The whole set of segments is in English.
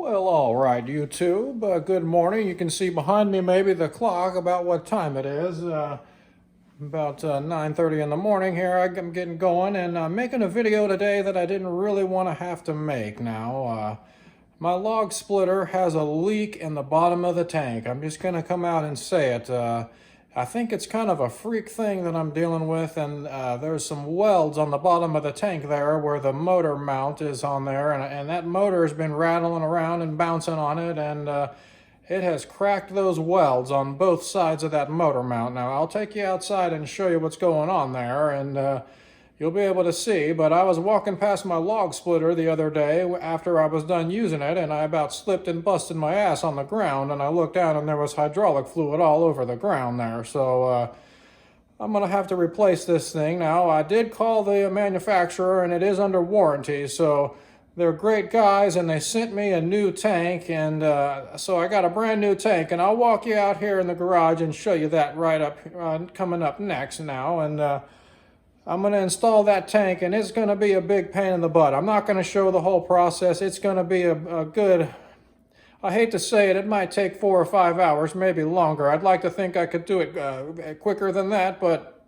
Well, all right, YouTube. Good morning. You can see behind me maybe the clock about what time it is. About 9:30 in the morning here. I'm getting going and I'm making a video today that I didn't really want to have to make now. My log splitter has a leak in the bottom of the tank. I'm just going to come out and say it. I think it's kind of a freak thing that I'm dealing with, and there's some welds on the bottom of the tank there where the motor mount is on there, and that motor has been rattling around and bouncing on it, and it has cracked those welds on both sides of that motor mount. Now, I'll take you outside and show you what's going on there, and you'll be able to see. But I was walking past my log splitter the other day after I was done using it, and I about slipped and busted my ass on the ground, and I looked down and there was hydraulic fluid all over the ground there. So I'm going to have to replace this thing. Now, I did call the manufacturer, and it is under warranty, so they're great guys, and they sent me a new tank, and so I got a brand new tank, and I'll walk you out here in the garage and show you that right up coming up next now. And I'm going to install that tank, and it's going to be a big pain in the butt. I'm not going to show the whole process. It's going to be a good, I hate to say it, it might take 4 or 5 hours, maybe longer. I'd like to think I could do it quicker than that, but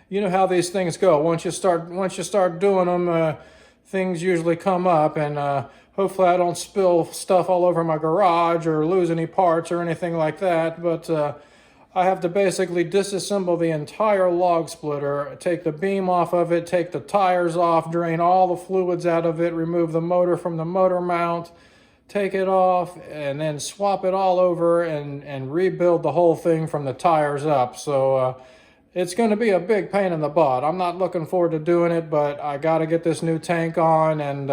you know how these things go. Once you start doing them, things usually come up, and hopefully I don't spill stuff all over my garage or lose any parts or anything like that. But I have to basically disassemble the entire log splitter, take the beam off of it, take the tires off, drain all the fluids out of it, remove the motor from the motor mount, take it off, and then swap it all over and rebuild the whole thing from the tires up. So it's going to be a big pain in the butt. I'm not looking forward to doing it, but I got to get this new tank on, and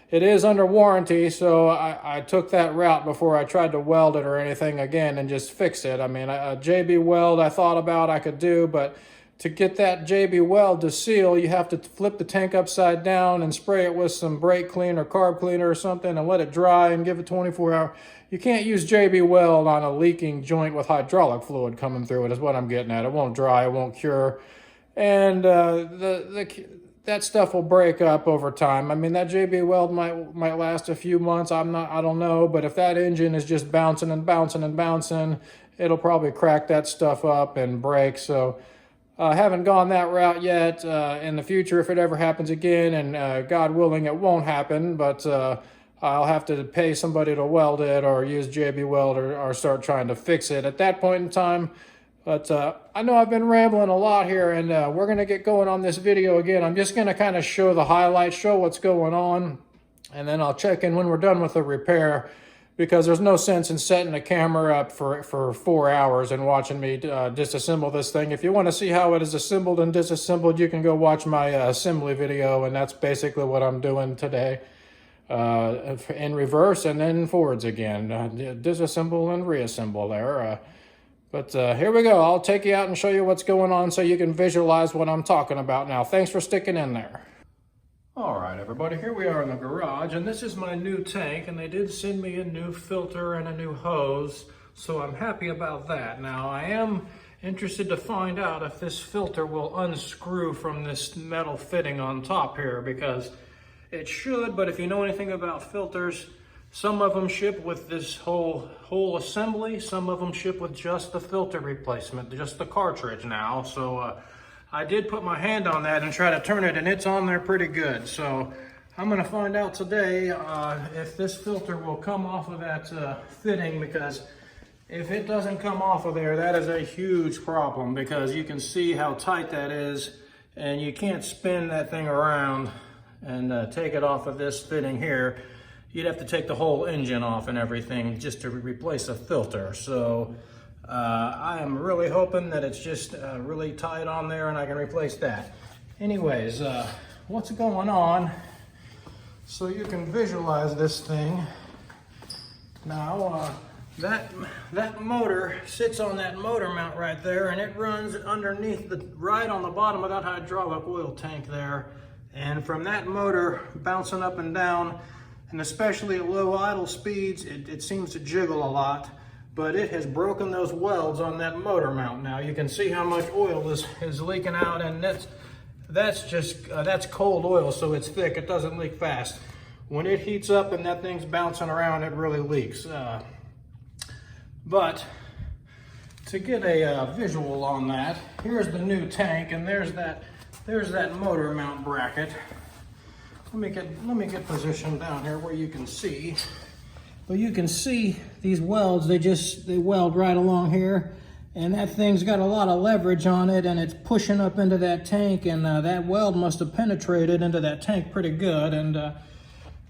it is under warranty, so I took that route before I tried to weld it or anything again and just fix it. I mean, a JB weld I thought about I could do, but to get that JB weld to seal, you have to flip the tank upside down and spray it with some brake cleaner, carb cleaner or something, and let it dry and give it 24 hours. You can't use JB weld on a leaking joint with hydraulic fluid coming through it, is what I'm getting at. It won't dry, it won't cure, and that stuff will break up over time. I mean, that JB weld might last a few months. I don't know, but if that engine is just bouncing and bouncing and bouncing, it'll probably crack that stuff up and break. So I haven't gone that route yet. In the future, if it ever happens again, and God willing, it won't happen, but I'll have to pay somebody to weld it or use JB weld or start trying to fix it at that point in time. But I know I've been rambling a lot here, and we're going to get going on this video again. I'm just going to kind of show the highlights, show what's going on, and then I'll check in when we're done with the repair, because there's no sense in setting the camera up for 4 hours and watching me disassemble this thing. If you want to see how it is assembled and disassembled, you can go watch my assembly video, and that's basically what I'm doing today. In reverse and then forwards again. Disassemble and reassemble there. But here we go. I'll take you out and show you what's going on so you can visualize what I'm talking about now. Thanks for sticking in there. All right, everybody, here we are in the garage, and this is my new tank, and they did send me a new filter and a new hose, so I'm happy about that. Now, I am interested to find out if this filter will unscrew from this metal fitting on top here, because it should, but if you know anything about filters, some of them ship with this whole assembly. Some of them ship with just the filter replacement, just the cartridge now. So I did put my hand on that and try to turn it, and it's on there pretty good. So I'm going to find out today if this filter will come off of that fitting, because if it doesn't come off of there, that is a huge problem, because you can see how tight that is, and you can't spin that thing around and take it off of this fitting here. You'd have to take the whole engine off and everything just to replace a filter. So I am really hoping that it's just really tight on there and I can replace that. Anyways, what's going on so you can visualize this thing. Now, that motor sits on that motor mount right there, and it runs underneath right on the bottom of that hydraulic oil tank there. And from that motor bouncing up and down, and especially at low idle speeds, it seems to jiggle a lot, but it has broken those welds on that motor mount. Now you can see how much oil is leaking out, and that's cold oil, so it's thick, it doesn't leak fast. when it heats up and that thing's bouncing around, it really leaks. But to get a visual on that, here's the new tank, and there's that motor mount bracket. Let me get positioned down here where you can see. Well, you can see these welds, they weld right along here, and that thing's got a lot of leverage on it, and it's pushing up into that tank, and that weld must have penetrated into that tank pretty good, and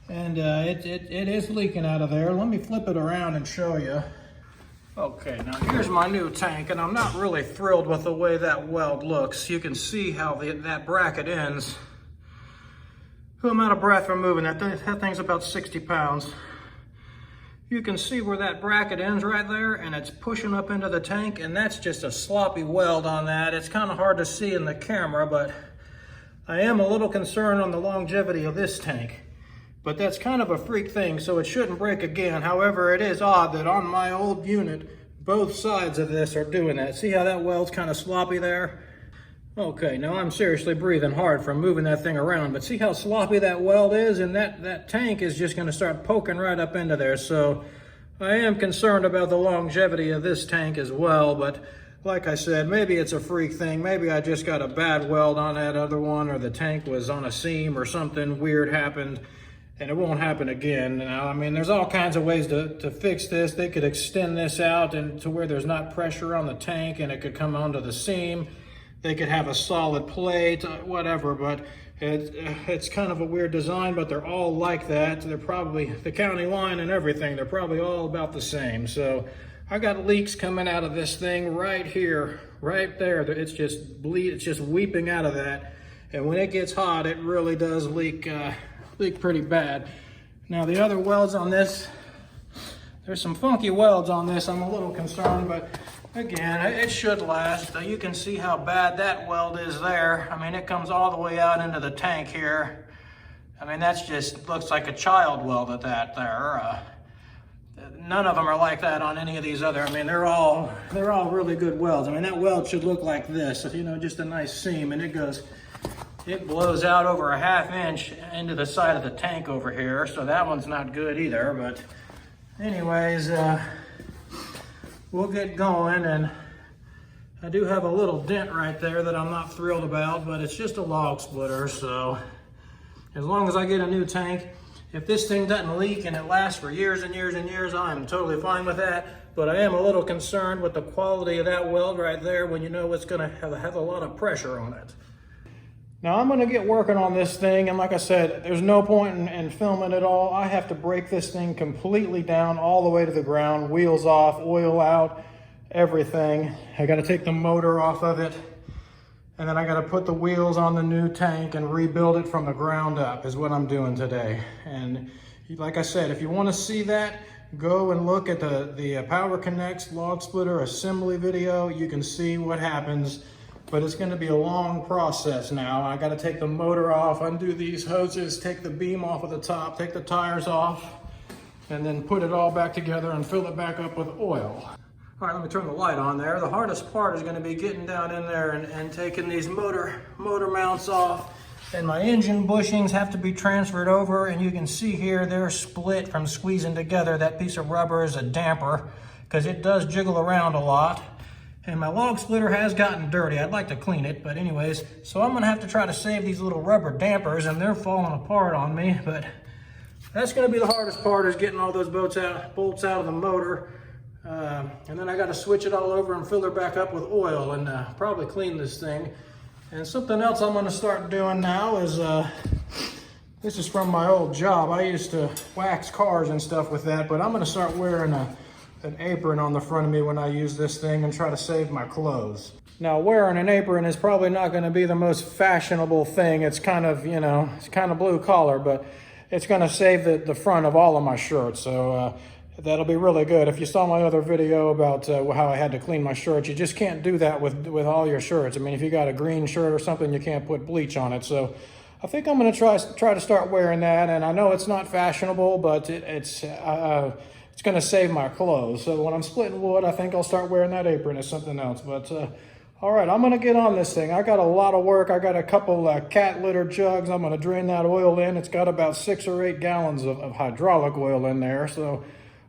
it is leaking out of there. Let me flip it around and show you. Okay, now here's my new tank, and I'm not really thrilled with the way that weld looks. You can see how that bracket ends. I'm out of breath from moving that. That thing's about 60 pounds. You can see where that bracket ends right there, and it's pushing up into the tank, and that's just a sloppy weld on that. It's kind of hard to see in the camera, but I am a little concerned on the longevity of this tank. But that's kind of a freak thing, so it shouldn't break again. However, it is odd that on my old unit, both sides of this are doing that. See how that weld's kind of sloppy there? Okay, now I'm seriously breathing hard from moving that thing around, but see how sloppy that weld is? And that tank is just gonna start poking right up into there. So I am concerned about the longevity of this tank as well, but like I said, maybe it's a freak thing. Maybe I just got a bad weld on that other one, or the tank was on a seam or something weird happened, and it won't happen again. Now, I mean, there's all kinds of ways to fix this. They could extend this out and to where there's not pressure on the tank and it could come onto the seam. They could have a solid plate, whatever, but it's kind of a weird design, but they're all like that. They're probably, the county line and everything, they're probably all about the same. So I got leaks coming out of this thing right here, right there. It's just it's just weeping out of that. And when it gets hot, it really does leak pretty bad. Now the other welds on this, there's some funky welds on this. I'm a little concerned, but again, it should last. You can see how bad that weld is there. I mean, it comes all the way out into the tank here. I mean, that's just looks like a child weld at that there. None of them are like that on any of these other. I mean, they're all really good welds. I mean, that weld should look like this, you know, just a nice seam, and it blows out over a ½ inch into the side of the tank over here. So that one's not good either. But anyways, we'll get going, and I do have a little dent right there that I'm not thrilled about, but it's just a log splitter. So as long as I get a new tank, if this thing doesn't leak and it lasts for years and years and years, I'm totally fine with that. But I am a little concerned with the quality of that weld right there when you know it's gonna have a lot of pressure on it. Now I'm gonna get working on this thing, and like I said, there's no point in filming it all. I have to break this thing completely down all the way to the ground, wheels off, oil out, everything. I gotta take the motor off of it, and then I gotta put the wheels on the new tank and rebuild it from the ground up is what I'm doing today. And like I said, if you wanna see that, go and look at the Power Connects log splitter assembly video. You can see what happens. But it's going to be a long process now. I got to take the motor off, undo these hoses, take the beam off of the top, take the tires off, and then put it all back together and fill it back up with oil. All right, let me turn the light on there. The hardest part is going to be getting down in there and taking these motor mounts off. And my engine bushings have to be transferred over, and you can see here they're split from squeezing together. That piece of rubber is a damper because it does jiggle around a lot. And my log splitter has gotten dirty. I'd like to clean it, but anyways, so I'm gonna have to try to save these little rubber dampers, and they're falling apart on me, but that's gonna be the hardest part, is getting all those bolts out of the motor. And then I gotta switch it all over and fill her back up with oil and probably clean this thing. And something else I'm gonna start doing now is, this is from my old job. I used to wax cars and stuff with that, but I'm gonna start wearing an apron on the front of me when I use this thing and try to save my clothes. Now, wearing an apron is probably not going to be the most fashionable thing. It's kind of, you know, it's kind of blue collar, but it's going to save the front of all of my shirts. So that'll be really good. If you saw my other video about how I had to clean my shirts, you just can't do that with all your shirts. I mean, if you got a green shirt or something, you can't put bleach on it. So I think I'm going to try to start wearing that. And I know it's not fashionable, but it's going to save my clothes. So when I'm splitting wood, I think I'll start wearing that apron as something else. But All right, I'm gonna get on this thing. I got a lot of work. I got a couple cat litter jugs. I'm gonna drain that oil in. It's got about 6 or 8 gallons of hydraulic oil in there. So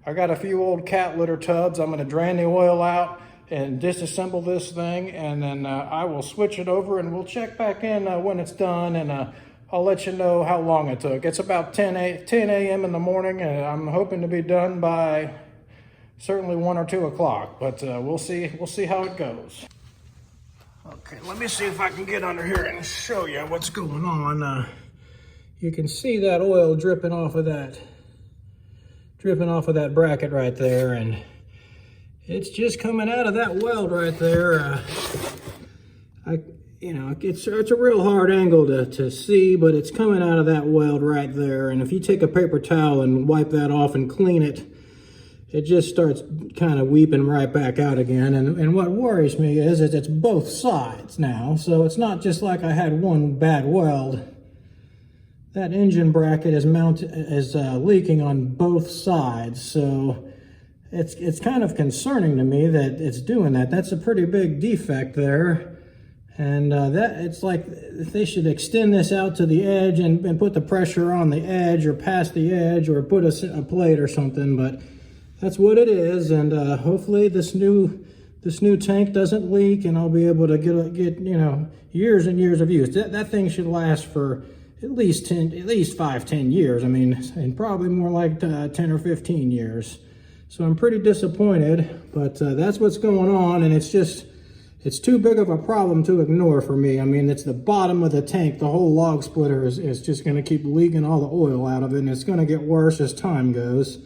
I got a few old cat litter tubs. I'm gonna drain the oil out and disassemble this thing, and then I will switch it over and we'll check back in when it's done, and I'll let you know how long it took. It's about 10 a.m. in the morning, and I'm hoping to be done by certainly 1 or 2 o'clock, but we'll see how it goes. Okay, let me see if I can get under here and show you what's going on. You can see that oil dripping off of that bracket right there, and it's just coming out of that weld right there. It's a real hard angle to see, but it's coming out of that weld right there. And if you take a paper towel and wipe that off and clean it, it just starts kind of weeping right back out again. And what worries me is it's both sides now. So it's not just like I had one bad weld. That engine bracket is leaking on both sides. So it's kind of concerning to me that it's doing that. That's a pretty big defect there. And it's like they should extend this out to the edge and put the pressure on the edge or past the edge, or put a plate or something. But that's what it is. And hopefully this new tank doesn't leak, and I'll be able to get years and years of use. That thing should last for at least 5-10 years. I mean, and probably more like 10 or 15 years. So I'm pretty disappointed, but that's what's going on, and it's too big of a problem to ignore for me. I mean, it's the bottom of the tank. The whole log splitter is just going to keep leaking all the oil out of it, and it's going to get worse as time goes.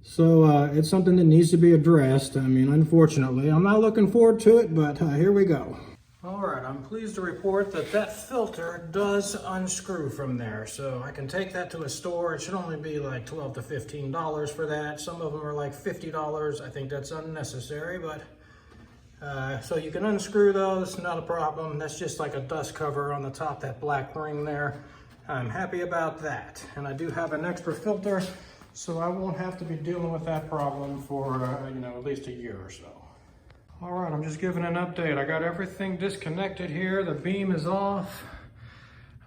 So it's something that needs to be addressed. I mean, unfortunately, I'm not looking forward to it, but here we go. All right, I'm pleased to report that filter does unscrew from there. So I can take that to a store. It should only be like $12 to $15 for that. Some of them are like $50. I think that's unnecessary, but so you can unscrew those, not a problem. That's just like a dust cover on the top, that black ring there. I'm happy about that. And I do have an extra filter, so I won't have to be dealing with that problem for, at least a year or so. All right, I'm just giving an update. I got everything disconnected here. The beam is off.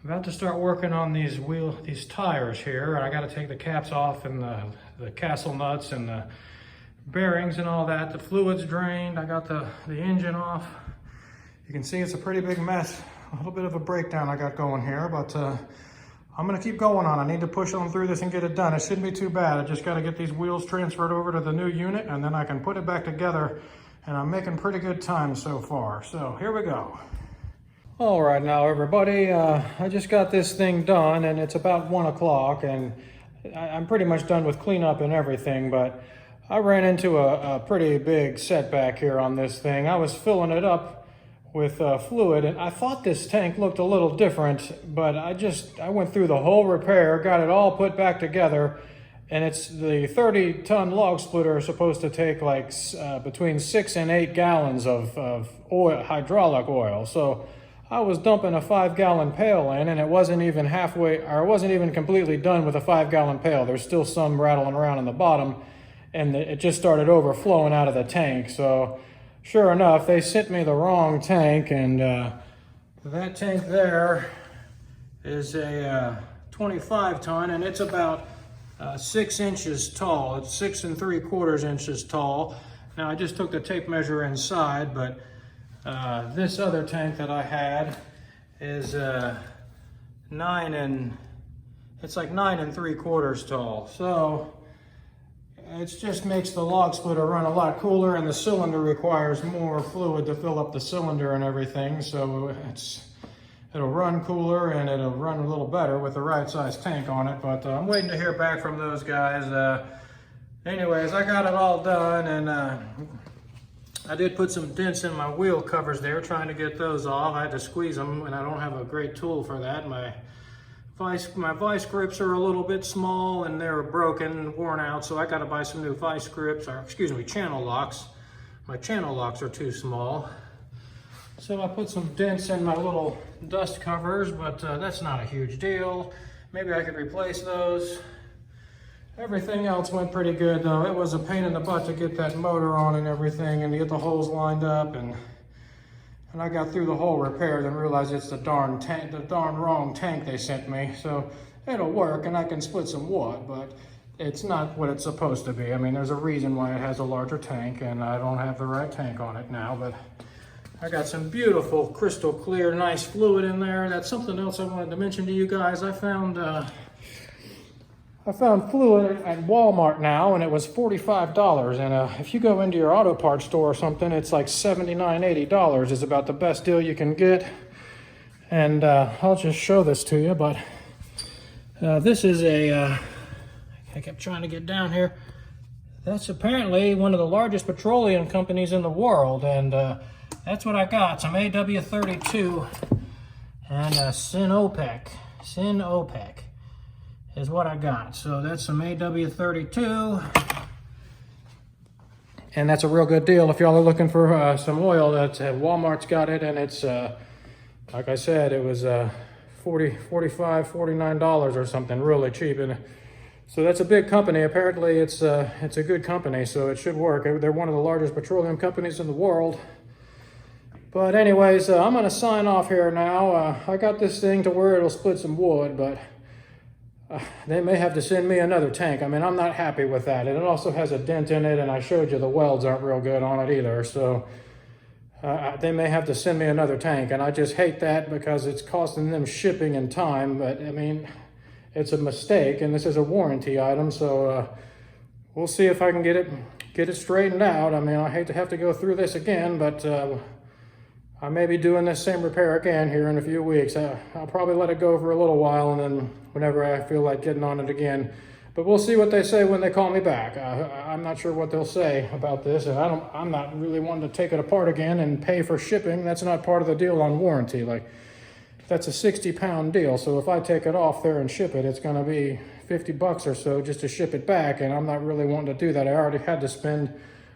I'm about to start working on these tires here. I got to take the caps off and the castle nuts and the bearings and all that. The fluid's drained. I got the engine off. You can see it's a pretty big mess. A little bit of a breakdown I got going here, but I'm gonna keep going on. I need to push on through this and get it done. It shouldn't be too bad. I just gotta get these wheels transferred over to the new unit, and then I can put it back together, and I'm making pretty good time so far. So here we go. All right, now everybody, I just got this thing done, and it's about 1 o'clock, and I'm pretty much done with cleanup and everything, but I ran into a pretty big setback here on this thing. I was filling it up with fluid, and I thought this tank looked a little different, but I went through the whole repair, got it all put back together, and it's the 30-ton log splitter is supposed to take like between 6 and 8 gallons of oil, hydraulic oil. So I was dumping a 5-gallon pail in, and it wasn't even completely done with a 5-gallon pail. There's still some rattling around in the bottom, and it just started overflowing out of the tank. So sure enough, they sent me the wrong tank, and that tank there is a 25-ton, and it's about 6 inches tall. It's 6 3/4 inches tall. Now I just took the tape measure inside, but this other tank that I had is 9 3/4 tall. So it just makes the log splitter run a lot cooler, and the cylinder requires more fluid to fill up the cylinder and everything. So it'll run cooler, and it'll run a little better with the right size tank on it. But I'm waiting to hear back from those guys. Anyways, I got it all done, and I did put some dents in my wheel covers there, trying to get those off. I had to squeeze them, and I don't have a great tool for that. My vice grips are a little bit small, and they're broken and worn out, so I got to buy some new vice grips, or excuse me, channel locks. My channel locks are too small. So I put some dents in my little dust covers, but that's not a huge deal. Maybe I could replace those. Everything else went pretty good though. It was a pain in the butt to get that motor on and everything, and to get the holes lined up, and And I got through the whole repair, then realized it's the darn wrong tank they sent me. So it'll work, and I can split some wood, but it's not what it's supposed to be. I mean, there's a reason why it has a larger tank, and I don't have the right tank on it now, but I got some beautiful, crystal clear, nice fluid in there. That's something else I wanted to mention to you guys. I found fluid at Walmart now, and it was $45. And if you go into your auto parts store or something, it's like $79, $80 is about the best deal you can get. And I'll just show this to you, but this is I kept trying to get down here. That's apparently one of the largest petroleum companies in the world, and that's what I got, some AW32 and Sinopec is what I got. So that's some AW32, and that's a real good deal if y'all are looking for some oil. That's Walmart's got it, and it's like I said, it was $45, $49 or something, really cheap. And so that's a big company. Apparently it's a good company, so it should work. They're one of the largest petroleum companies in the world. But anyways, I'm gonna sign off here now. I got this thing to where it'll split some wood, but they may have to send me another tank. I mean, I'm not happy with that. And it also has a dent in it, and I showed you the welds aren't real good on it either. So they may have to send me another tank, and I just hate that because it's costing them shipping and time. But I mean, it's a mistake, and this is a warranty item. So we'll see if I can get it straightened out. I mean, I hate to have to go through this again, but I may be doing this same repair again here in a few weeks. I'll probably let it go for a little while, and then whenever I feel like getting on it again. But we'll see what they say when they call me back. I'm not sure what they'll say about this, and I'm not really wanting to take it apart again and pay for shipping. That's not part of the deal on warranty. Like, that's a 60-pound deal, so if I take it off there and ship it, it's gonna be $50 or so just to ship it back, and I'm not really wanting to do that. I already had to spend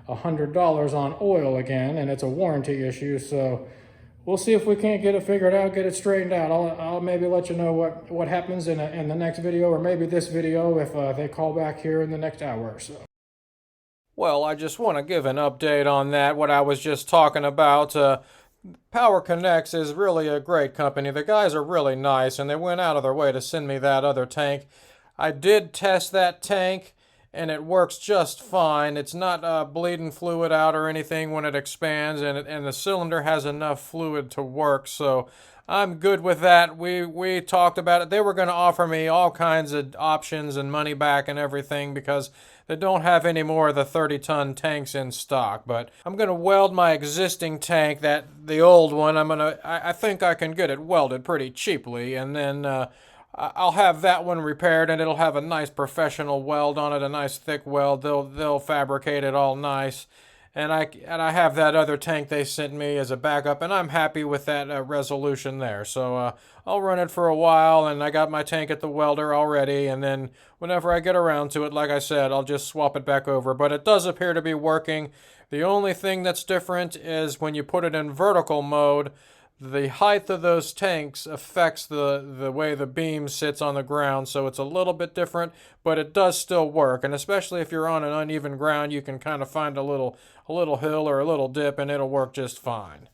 $100 on oil again, and it's a warranty issue, so we'll see if we can't get it figured out, get it straightened out. I'll maybe let you know what happens in the next video, or maybe this video if they call back here in the next hour or so. Well, I just want to give an update on that, what I was just talking about. Power Connects is really a great company. The guys are really nice, and they went out of their way to send me that other tank. I did test that tank, and it works just fine. It's not bleeding fluid out or anything when it expands, and the cylinder has enough fluid to work, so I'm good with that. We talked about it. They were going to offer me all kinds of options and money back and everything because they don't have any more of the 30-ton tanks in stock. But I'm going to weld my existing tank, the old one. I think I can get it welded pretty cheaply, and then I'll have that one repaired, and it'll have a nice professional weld on it, a nice thick weld. They'll fabricate it all nice. And I have that other tank they sent me as a backup, and I'm happy with that resolution there. So I'll run it for a while, and I got my tank at the welder already, and then whenever I get around to it, like I said, I'll just swap it back over. But it does appear to be working. The only thing that's different is when you put it in vertical mode, the height of those tanks affects the way the beam sits on the ground, so it's a little bit different, but it does still work. And especially if you're on an uneven ground, you can kind of find a little hill or a little dip, and it'll work just fine.